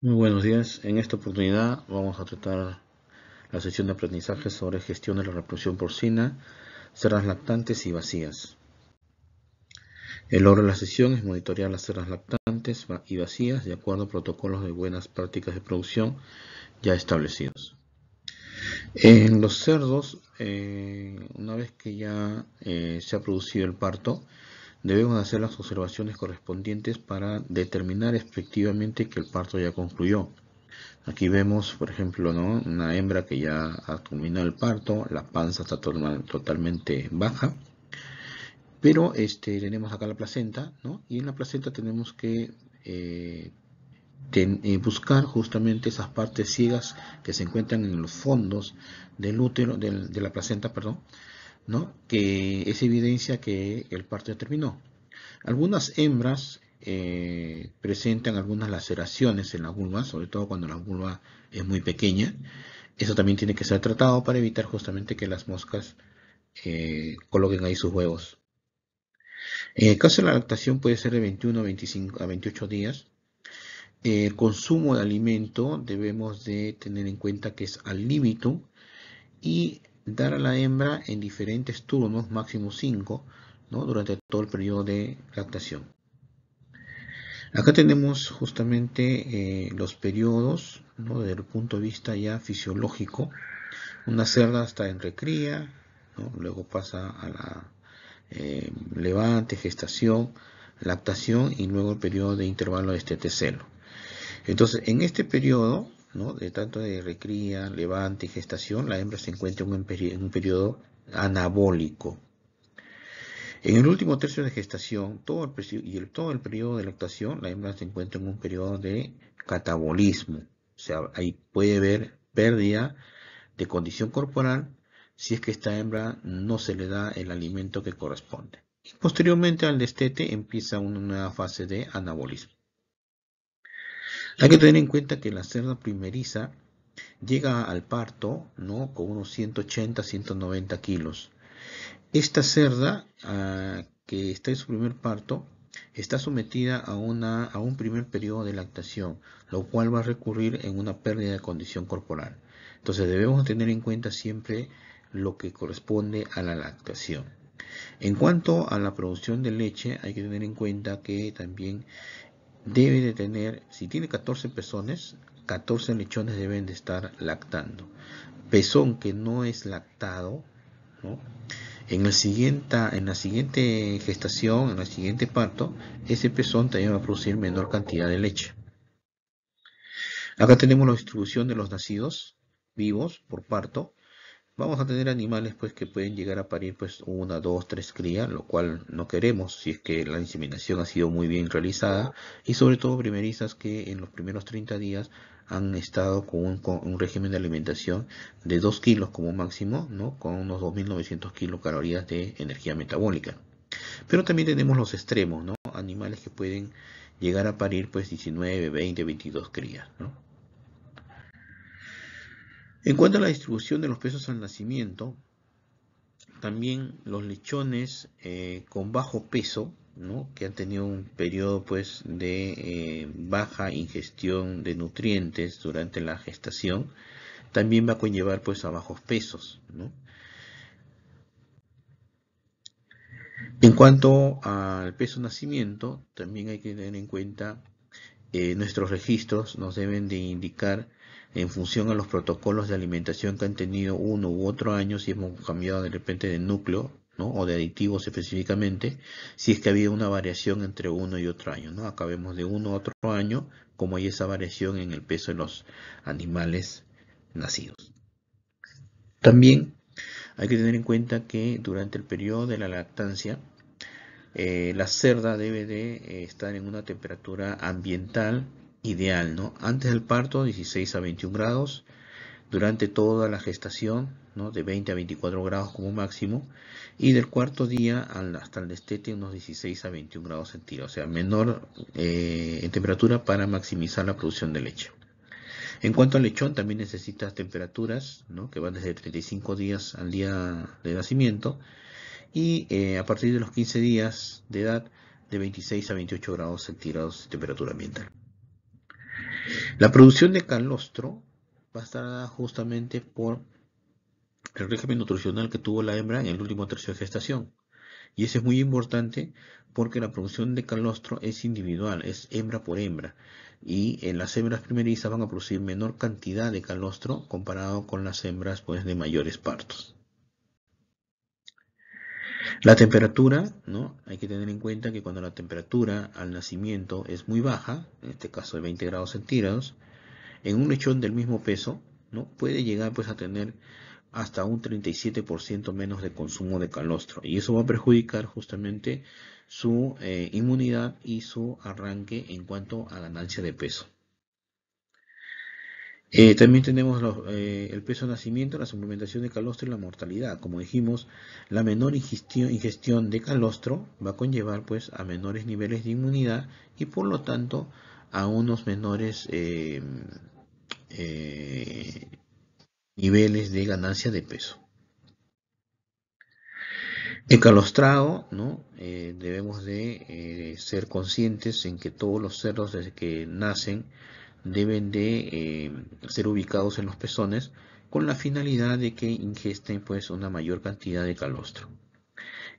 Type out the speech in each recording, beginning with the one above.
Muy buenos días. En esta oportunidad vamos a tratar la sesión de aprendizaje sobre gestión de la reproducción porcina, cerdas lactantes y vacías. El logro de la sesión es monitorear las cerdas lactantes y vacías de acuerdo a protocolos de buenas prácticas de producción ya establecidos. En los cerdos, una vez que ya se ha producido el parto, debemos hacer las observaciones correspondientes para determinar efectivamente que el parto ya concluyó. Aquí vemos, por ejemplo, ¿no?, una hembra que ya ha culminado el parto, la panza está totalmente baja, pero tenemos acá la placenta, ¿no? Y en la placenta tenemos que buscar justamente esas partes ciegas que se encuentran en los fondos del útero, de la placenta, perdón, ¿no? Que es evidencia que el parto ya terminó. Algunas hembras presentan algunas laceraciones en la vulva, sobre todo cuando la vulva es muy pequeña. Eso también tiene que ser tratado para evitar justamente que las moscas coloquen ahí sus huevos. En el caso de la lactación puede ser de 21 a 25 a 28 días. El consumo de alimento debemos de tener en cuenta que es al límite y dar a la hembra en diferentes turnos, máximo 5, ¿no?, durante todo el periodo de lactación. Acá tenemos justamente los periodos, ¿no?, desde el punto de vista ya fisiológico. Una cerda está en recría, ¿no?, luego pasa a la levante, gestación, lactación y luego el periodo de intervalo de estetecelo. Entonces, en este periodo, ¿no?, de tanto de recría, levante y gestación, la hembra se encuentra en un periodo anabólico. En el último tercio de gestación todo el periodo de lactación, la hembra se encuentra en un periodo de catabolismo. O sea, ahí puede haber pérdida de condición corporal si es que esta hembra no se le da el alimento que corresponde. Y posteriormente al destete empieza una nueva fase de anabolismo. Hay que tener en cuenta que la cerda primeriza llega al parto, ¿no?, con unos 180, 190 kilos. Esta cerda, que está en su primer parto, está sometida a un primer periodo de lactación, lo cual va a recurrir en una pérdida de condición corporal. Entonces debemos tener en cuenta siempre lo que corresponde a la lactación. En cuanto a la producción de leche, hay que tener en cuenta que también debe de tener, si tiene 14 pezones, 14 lechones deben de estar lactando. Pezón que no es lactado, ¿no?, en la siguiente gestación, en el siguiente parto, ese pezón también va a producir menor cantidad de leche. Acá tenemos la distribución de los nacidos vivos por parto. Vamos a tener animales pues que pueden llegar a parir pues una, dos, tres crías, lo cual no queremos si es que la inseminación ha sido muy bien realizada, y sobre todo primerizas que en los primeros 30 días han estado con un régimen de alimentación de 2 kilos como máximo, ¿no?, con unos 2.900 kilocalorías de energía metabólica. Pero también tenemos los extremos, ¿no?, animales que pueden llegar a parir pues 19, 20, 22 crías, ¿no? En cuanto a la distribución de los pesos al nacimiento, también los lechones con bajo peso, ¿no?, que han tenido un periodo pues de baja ingestión de nutrientes durante la gestación, también va a conllevar pues a bajos pesos, ¿no? En cuanto al peso nacimiento, también hay que tener en cuenta nuestros registros nos deben de indicar en función a los protocolos de alimentación que han tenido uno u otro año, si hemos cambiado de repente de núcleo, ¿no?, o de aditivos específicamente, si es que había una variación entre uno y otro año, ¿no? Acá vemos de uno a otro año como hay esa variación en el peso de los animales nacidos. También hay que tener en cuenta que durante el periodo de la lactancia, la cerda debe de estar en una temperatura ambiental ideal, ¿no? Antes del parto, 16 a 21 grados. Durante toda la gestación, ¿no?, de 20 a 24 grados como máximo. Y del cuarto día hasta el destete, unos 16 a 21 grados centígrados. O sea, menor en temperatura para maximizar la producción de leche. En cuanto al lechón, también necesita temperaturas, ¿no?, que van desde 35 días al día de nacimiento y a partir de los 15 días de edad, de 26 a 28 grados centígrados de temperatura ambiental. La producción de calostro va a estar dada justamente por el régimen nutricional que tuvo la hembra en el último tercio de gestación. Y eso es muy importante porque la producción de calostro es individual, es hembra por hembra. Y las hembras primerizas van a producir menor cantidad de calostro comparado con las hembras pues, de mayores partos. La temperatura, ¿no? Hay que tener en cuenta que cuando la temperatura al nacimiento es muy baja, en este caso de 20 grados centígrados, en un lechón del mismo peso, ¿no? Puede llegar pues a tener hasta un 37% menos de consumo de calostro. Y eso va a perjudicar justamente su inmunidad y su arranque en cuanto a ganancia de peso. También tenemos el peso de nacimiento, la suplementación de calostro y la mortalidad. Como dijimos, la menor ingestión de calostro va a conllevar pues a menores niveles de inmunidad y por lo tanto a unos menores niveles de ganancia de peso. El calostrado, ¿no? Debemos de ser conscientes en que todos los cerdos desde que nacen deben de ser ubicados en los pezones con la finalidad de que ingesten pues una mayor cantidad de calostro.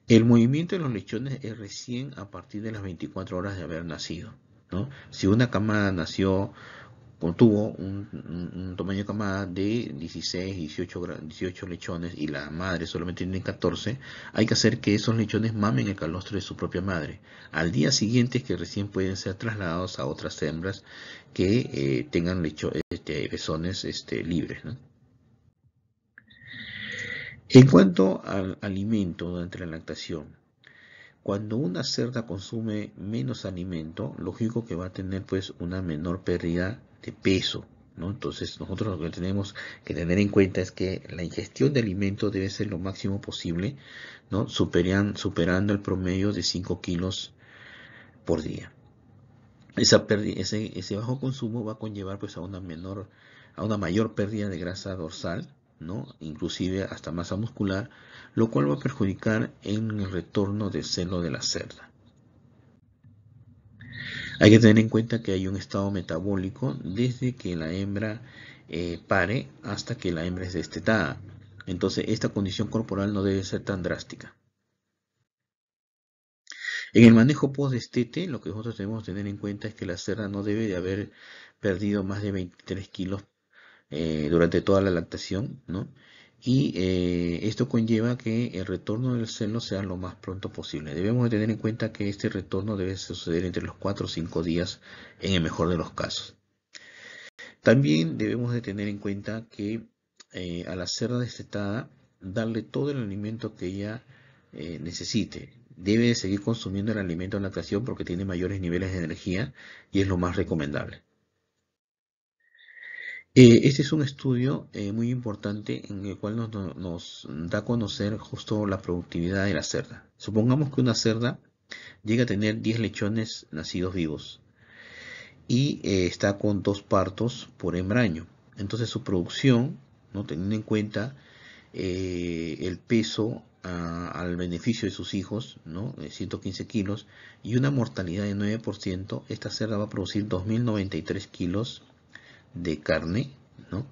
El movimiento de los lechones es recién a partir de las 24 horas de haber nacido, ¿no? Si una camada tuvo un tamaño de camada de 16, 18 lechones y la madre solamente tiene 14, hay que hacer que esos lechones mamen el calostro de su propia madre. Al día siguiente es que recién pueden ser trasladados a otras hembras que tengan pezones libres, ¿no? En cuanto al alimento durante la lactación, cuando una cerda consume menos alimento, lógico que va a tener pues una menor pérdida de peso, ¿no? Entonces nosotros lo que tenemos que tener en cuenta es que la ingestión de alimento debe ser lo máximo posible, ¿no? Superando el promedio de 5 kilos por día. Ese bajo consumo va a conllevar pues a una mayor pérdida de grasa dorsal, ¿no? Inclusive hasta masa muscular, lo cual va a perjudicar en el retorno del celo de la cerda. Hay que tener en cuenta que hay un estado metabólico desde que la hembra pare hasta que la hembra es destetada. Entonces esta condición corporal no debe ser tan drástica. En el manejo post-destete, lo que nosotros debemos tener en cuenta es que la cerda no debe de haber perdido más de 23 kilos durante toda la lactación, ¿no? Y esto conlleva que el retorno del celo sea lo más pronto posible. Debemos de tener en cuenta que este retorno debe suceder entre los 4 o 5 días en el mejor de los casos. También debemos de tener en cuenta que a la cerda destetada darle todo el alimento que ella necesite. Debe de seguir consumiendo el alimento en lactación porque tiene mayores niveles de energía y es lo más recomendable. Este es un estudio muy importante en el cual nos da a conocer justo la productividad de la cerda. Supongamos que una cerda llega a tener 10 lechones nacidos vivos y está con 2 partos por hembraño. Entonces su producción, ¿no? Teniendo en cuenta el peso al beneficio de sus hijos, ¿no? 115 kilos y una mortalidad de 9%, esta cerda va a producir 2.093 kilos de carne, ¿no?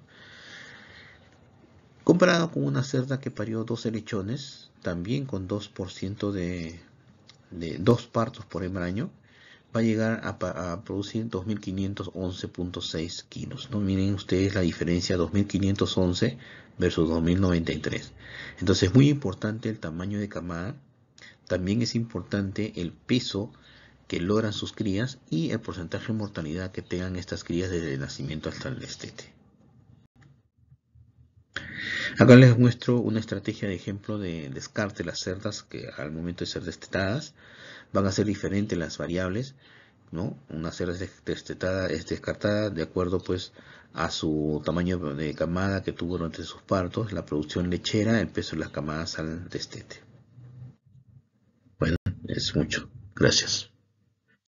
Comparado con una cerda que parió 12 lechones, también con 2% de 2 partos por hembraño, va a llegar a producir 2.511.6 kilos, ¿no? Miren ustedes la diferencia, 2.511 versus 2.093. Entonces es muy importante el tamaño de camada, también es importante el peso que logran sus crías y el porcentaje de mortalidad que tengan estas crías desde el nacimiento hasta el destete. Acá les muestro una estrategia de ejemplo de descarte de las cerdas que al momento de ser destetadas van a ser diferentes las variables, ¿no? Una cerda destetada es descartada de acuerdo pues a su tamaño de camada que tuvo durante sus partos, la producción lechera, el peso de las camadas al destete. Bueno, es mucho. Gracias.